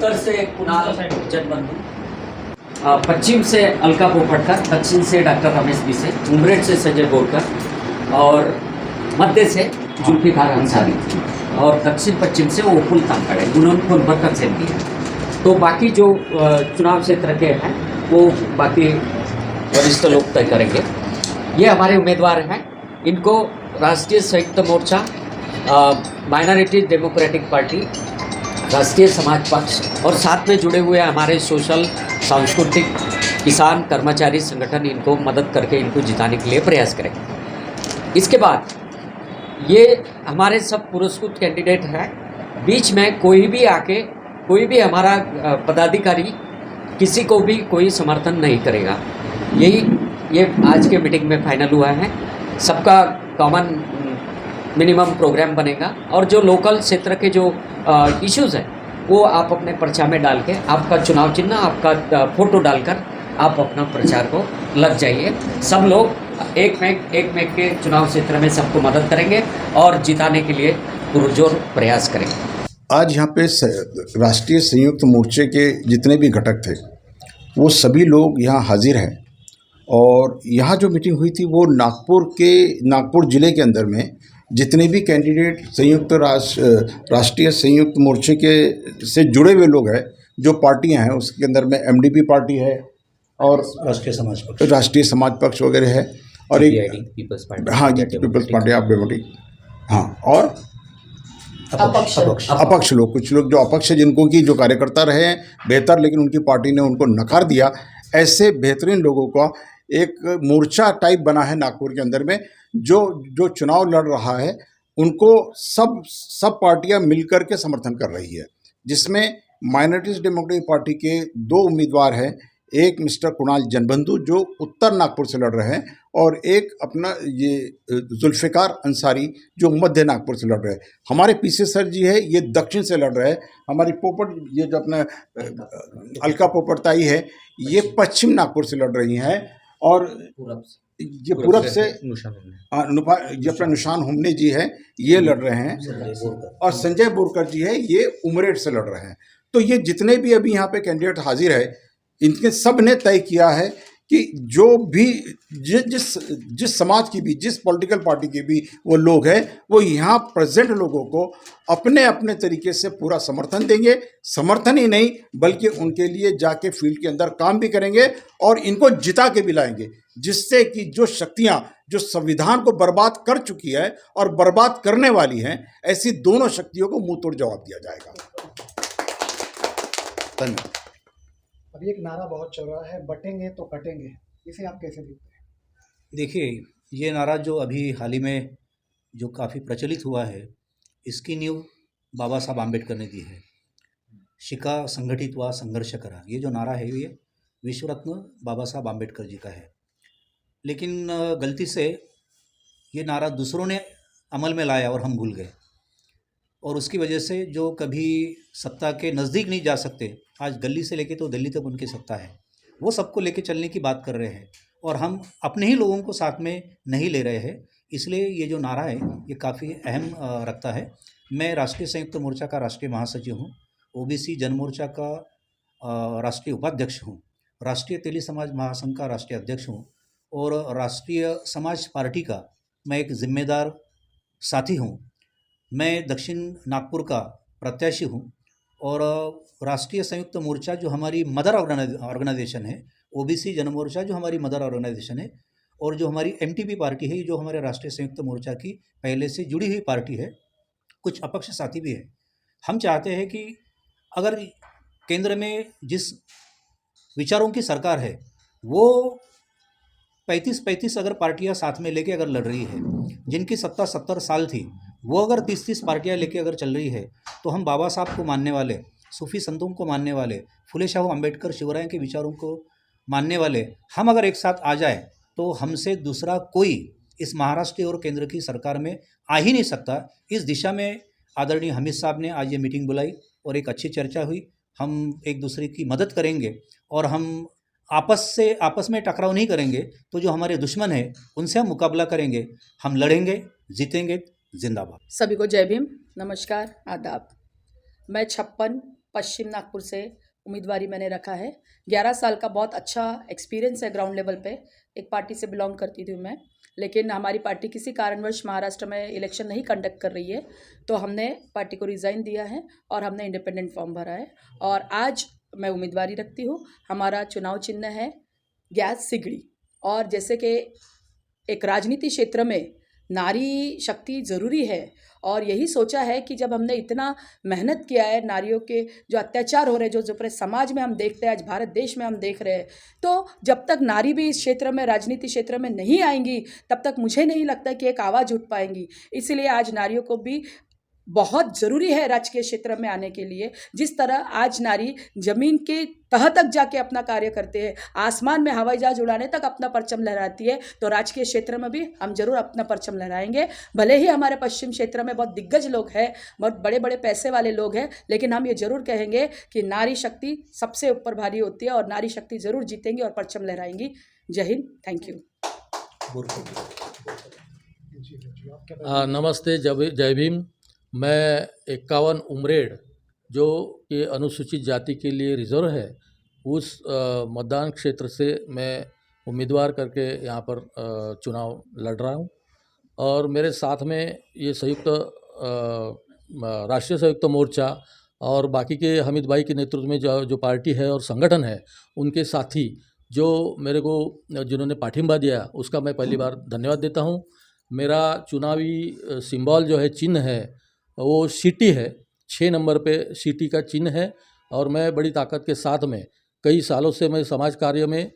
उत्तर से कुणाल जनबंधु, पश्चिम से अलका पोपटकर, दक्षिण से डॉक्टर रमेश बिसे, उमरेड से संजय बोरकर और मध्य से जुल्फिकार अंसारी और दक्षिण पश्चिम से ओपुल तांकड़े, उन्होंने बरकत से दिया। तो बाकी जो चुनाव क्षेत्र के हैं वो बाकी वरिष्ठ लोग तय करेंगे। ये हमारे उम्मीदवार हैं। इनको राष्ट्रीय संयुक्त मोर्चा, माइनॉरिटी डेमोक्रेटिक पार्टी, राष्ट्रीय समाज पक्ष और साथ में जुड़े हुए हमारे सोशल, सांस्कृतिक, किसान, कर्मचारी संगठन इनको मदद करके इनको जिताने के लिए प्रयास करेंगे। इसके बाद ये हमारे सब पुरस्कृत कैंडिडेट हैं। बीच में कोई भी आके कोई भी हमारा पदाधिकारी किसी को भी कोई समर्थन नहीं करेगा। ये आज के मीटिंग में फाइनल हुआ है। सबका कॉमन मिनिमम प्रोग्राम बनेगा और जो लोकल क्षेत्र के जो इश्यूज़ हैं वो आप अपने पर्चा में डाल के आपका चुनाव चिन्ह, आपका फ़ोटो डालकर आप अपना प्रचार को लग जाइए। सब लोग एक में के चुनाव क्षेत्र में सबको मदद करेंगे और जिताने के लिए पुरजोर प्रयास करेंगे। आज यहाँ पे राष्ट्रीय संयुक्त मोर्चे के जितने भी घटक थे वो सभी लोग यहाँ हाजिर हैं और यहाँ जो मीटिंग हुई थी वो नागपुर ज़िले के अंदर में जितने भी कैंडिडेट राष्ट्रीय संयुक्त मोर्चे के से जुड़े हुए लोग हैं, जो पार्टियाँ हैं उसके अंदर में एमडीपी पार्टी है और राष्ट्रीय समाज पक्ष वगैरह है और एक पीपल्स पार्टी, हाँ पीपल्स पार्टी ऑफ डेमोक्रेटिक, हाँ और अपक्ष लोग, कुछ लोग जो अपक्ष है जिनको की जो कार्यकर्ता रहे हैं बेहतर लेकिन उनकी पार्टी ने उनको नकार दिया। ऐसे बेहतरीन लोगों का एक मोर्चा टाइप बना है नागपुर के अंदर में। जो चुनाव लड़ रहा है उनको सब पार्टियां मिलकर के समर्थन कर रही है, जिसमें माइनॉरिटी डेमोक्रेटिक पार्टी के 2 उम्मीदवार हैं। एक मिस्टर कुणाल जनबंधु जो उत्तर नागपुर से लड़ रहे हैं और एक अपना ये जुल्फिकार अंसारी जो मध्य नागपुर से लड़ रहे हैं। हमारे पीछे सर जी है ये दक्षिण से लड़ रहे हैं। हमारी पोपट ये जो अपना अलका पोपटताई है ये पश्चिम नागपुर से लड़ रही हैं और ये पूरब से ये अपना निशान हुमने जी है ये लड़ रहे हैं और संजय बोरकर जी है ये उमरेड से लड़ रहे हैं। तो ये जितने भी अभी यहाँ पे कैंडिडेट हाजिर है इनके सब ने तय किया है कि जो भी जिस समाज की भी, जिस पॉलिटिकल पार्टी के भी वो लोग हैं वो यहाँ प्रेजेंट लोगों को अपने अपने तरीके से पूरा समर्थन देंगे। समर्थन ही नहीं बल्कि उनके लिए जाके फील्ड के अंदर काम भी करेंगे और इनको जिता के भी लाएंगे, जिससे कि जो शक्तियाँ जो संविधान को बर्बाद कर चुकी है और बर्बाद करने वाली हैं ऐसी दोनों शक्तियों को मुंह तोड़ जवाब दिया जाएगा। धन्यवाद। अभी एक नारा बहुत चल रहा है, बटेंगे तो कटेंगे, इसे आप कैसे देखते हैं? देखिए, ये नारा जो अभी हाल ही में जो काफ़ी प्रचलित हुआ है इसकी नींव बाबा साहब आम्बेडकर ने दी है। शिका संगठित हुआ संघर्ष करा, ये जो नारा है ये विश्व रत्न बाबा साहब आम्बेडकर जी का है। लेकिन गलती से ये नारा दूसरों ने अमल में लाया और हम भूल गए और उसकी वजह से जो कभी सत्ता के नज़दीक नहीं जा सकते, आज गली से लेके तो दिल्ली तक उनकी सत्ता है, वो सबको लेके चलने की बात कर रहे हैं और हम अपने ही लोगों को साथ में नहीं ले रहे हैं। इसलिए ये जो नारा है ये काफ़ी अहम रखता है। मैं राष्ट्रीय संयुक्त मोर्चा का राष्ट्रीय महासचिव हूँ, ओबीसी जनमोर्चा का राष्ट्रीय उपाध्यक्ष हूँ, राष्ट्रीय तेली समाज महासंघ का राष्ट्रीय अध्यक्ष हूँ और राष्ट्रीय समाज पार्टी का मैं एक जिम्मेदार साथी हूँ। मैं दक्षिण नागपुर का प्रत्याशी हूँ और राष्ट्रीय संयुक्त मोर्चा जो हमारी मदर ऑर्गेनाइजेशन है, ओबीसी जनमोर्चा जो हमारी मदर ऑर्गेनाइजेशन है और जो हमारी एमटीपी पार्टी है, जो हमारे राष्ट्रीय संयुक्त मोर्चा की पहले से जुड़ी हुई पार्टी है, कुछ अपक्ष साथी भी है। हम चाहते हैं कि अगर केंद्र में जिस विचारों की सरकार है वो 35 अगर पार्टियां साथ में लेके अगर लड़ रही है, जिनकी सत्ता 70 साल थी, वो अगर 30 पार्टियां लेके अगर चल रही है, तो हम बाबा साहब को मानने वाले, सूफी संतों को मानने वाले, फुले शाहू अम्बेडकर शिवराय के विचारों को मानने वाले हम अगर एक साथ आ जाए तो हमसे दूसरा कोई इस महाराष्ट्र और केंद्र की सरकार में आ ही नहीं सकता। इस दिशा में आदरणीय हामिद साहब ने आज ये मीटिंग बुलाई और एक अच्छी चर्चा हुई। हम एक दूसरे की मदद करेंगे और हम आपस में टकराव नहीं करेंगे, तो जो हमारे दुश्मन हैं उनसे हम मुकाबला करेंगे, हम लड़ेंगे, जीतेंगे। जिंदाबाद। सभी को जय भीम, नमस्कार, आदाब। मैं 56 पश्चिम नागपुर से उम्मीदवारी मैंने रखा है। 11 साल का बहुत अच्छा एक्सपीरियंस है ग्राउंड लेवल पे। एक पार्टी से बिलोंग करती थी मैं, लेकिन हमारी पार्टी किसी कारणवश महाराष्ट्र में इलेक्शन नहीं कंडक्ट कर रही है, तो हमने पार्टी को रिज़ाइन दिया है और हमने इंडिपेंडेंट फॉर्म भरा है और आज मैं उम्मीदवारी रखती हूँ। हमारा चुनाव चिन्ह है गैस सिगड़ी। और जैसे कि एक राजनीति क्षेत्र में नारी शक्ति ज़रूरी है और यही सोचा है कि जब हमने इतना मेहनत किया है, नारियों के जो अत्याचार हो रहे हैं, जो पूरे समाज में हम देखते हैं, आज भारत देश में हम देख रहे हैं, तो जब तक नारी भी इस क्षेत्र में, राजनीति क्षेत्र में नहीं आएंगी, तब तक मुझे नहीं लगता कि एक आवाज़ उठ पाएंगी। इसलिए आज नारियों को भी बहुत ज़रूरी है राजकीय क्षेत्र में आने के लिए। जिस तरह आज नारी ज़मीन के तह तक जाके अपना कार्य करते हैं, आसमान में हवाई जहाज उड़ाने तक अपना परचम लहराती है, तो राजकीय क्षेत्र में भी हम जरूर अपना परचम लहराएंगे। भले ही हमारे पश्चिम क्षेत्र में बहुत दिग्गज लोग हैं, बहुत बड़े बड़े पैसे वाले लोग हैं, लेकिन हम ये जरूर कहेंगे कि नारी शक्ति सबसे ऊपर भारी होती है और नारी शक्ति जरूर जीतेंगी और परचम लहराएंगी। जय हिंद, थैंक यू। नमस्ते, जय भीम। मैं 51 उमरेड जो कि अनुसूचित जाति के लिए रिज़र्व है, उस मतदान क्षेत्र से मैं उम्मीदवार करके यहाँ पर चुनाव लड़ रहा हूँ और मेरे साथ में ये संयुक्त राष्ट्रीय संयुक्त मोर्चा और बाकी के हामिद भाई के नेतृत्व में जो पार्टी है और संगठन है, उनके साथी जो मेरे को जिन्होंने पाठिंबा दिया, उसका मैं पहली बार धन्यवाद देता हूँ। मेरा चुनावी सिंबल जो है, चिन्ह है, वो सीटी है। 6 नंबर पे सीटी का चिन्ह है और मैं बड़ी ताकत के साथ में कई सालों से मैं समाज कार्य में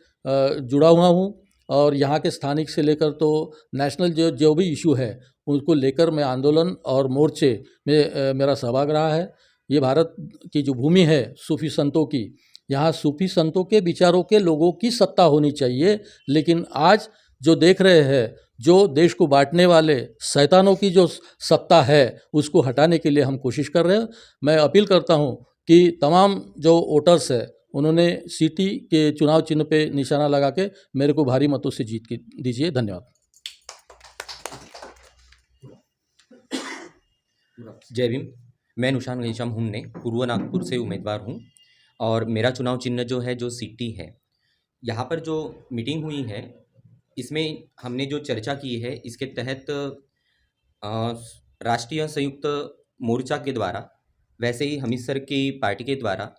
जुड़ा हुआ हूँ और यहाँ के स्थानिक से लेकर तो नेशनल जो भी इशू है उनको लेकर मैं आंदोलन और मोर्चे में मेरा सहभाग रहा है। ये भारत की जो भूमि है सूफी संतों की, यहाँ सूफी संतों के विचारों के लोगों की सत्ता होनी चाहिए, लेकिन आज जो देख रहे हैं, जो देश को बांटने वाले शैतानों की जो सत्ता है उसको हटाने के लिए हम कोशिश कर रहे हैं। मैं अपील करता हूं कि तमाम जो वोटर्स है उन्होंने सीटी के चुनाव चिन्ह पे निशाना लगा के मेरे को भारी मतों से जीत के दीजिए। धन्यवाद। जय भीम। मैं नुशान घनश्याम हुमने पूर्व नागपुर से उम्मीदवार हूं और मेरा चुनाव चिन्ह जो है जो सीटी है। यहाँ पर जो मीटिंग हुई है इसमें हमने जो चर्चा की है, इसके तहत राष्ट्रीय संयुक्त मोर्चा के द्वारा, वैसे ही हमीद सर की पार्टी के द्वारा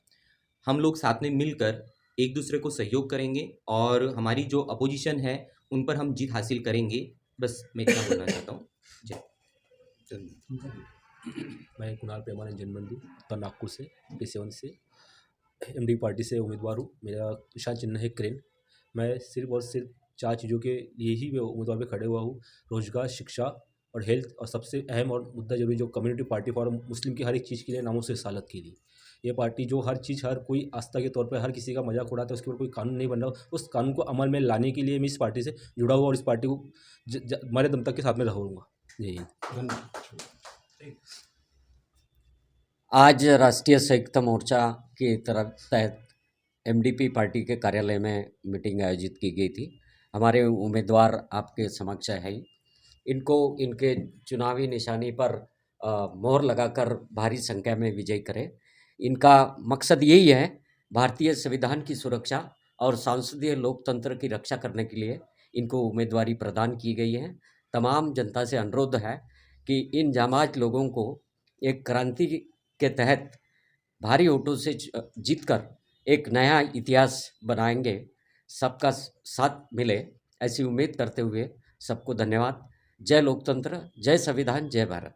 हम लोग साथ में मिलकर एक दूसरे को सहयोग करेंगे और हमारी जो अपोजिशन है उन पर हम जीत हासिल करेंगे। बस मैं इतना बोलना चाहता हूँ। जय। मैं कुणाल प्रेमानंद जनबंधु उत्तर नागपुर से P7 से MD पार्टी से उम्मीदवार हूँ। मेरा निशान चिन्ह है क्रेन। मैं सिर्फ और सिर्फ 4 चीज़ों के लिए ही उम्मीदवार पे खड़े हुआ हूँ: रोजगार, शिक्षा और हेल्थ, और सबसे अहम और मुद्दा जरूरी जो कम्युनिटी पार्टी फॉर मुस्लिम की हर एक चीज़ के लिए नामों से रिसालत के लिए। ये पार्टी जो हर चीज़, हर कोई आस्था के तौर पर हर किसी का मजाक उड़ाता है, उसके ऊपर कोई कानून नहीं बन रहा, उस कानून को अमल में लाने के लिए मैं इस पार्टी से जुड़ा हुआ और इस पार्टी को मरे दम तक के साथ में रहूँगा। यही। आज राष्ट्रीय संयुक्त मोर्चा की तरफ तहत MDP पार्टी के कार्यालय में मीटिंग आयोजित की गई थी। हमारे उम्मीदवार आपके समक्ष है। इनको इनके चुनावी निशानी पर मोहर लगाकर भारी संख्या में विजयी करें। इनका मकसद यही है, भारतीय संविधान की सुरक्षा और संसदीय लोकतंत्र की रक्षा करने के लिए इनको उम्मीदवारी प्रदान की गई है। तमाम जनता से अनुरोध है कि इन जांबाज लोगों को एक क्रांति के तहत भारी वोटों से जीतकर एक नया इतिहास बनाएंगे। सबका साथ मिले ऐसी उम्मीद करते हुए सबको धन्यवाद। जय लोकतंत्र, जय संविधान, जय भारत।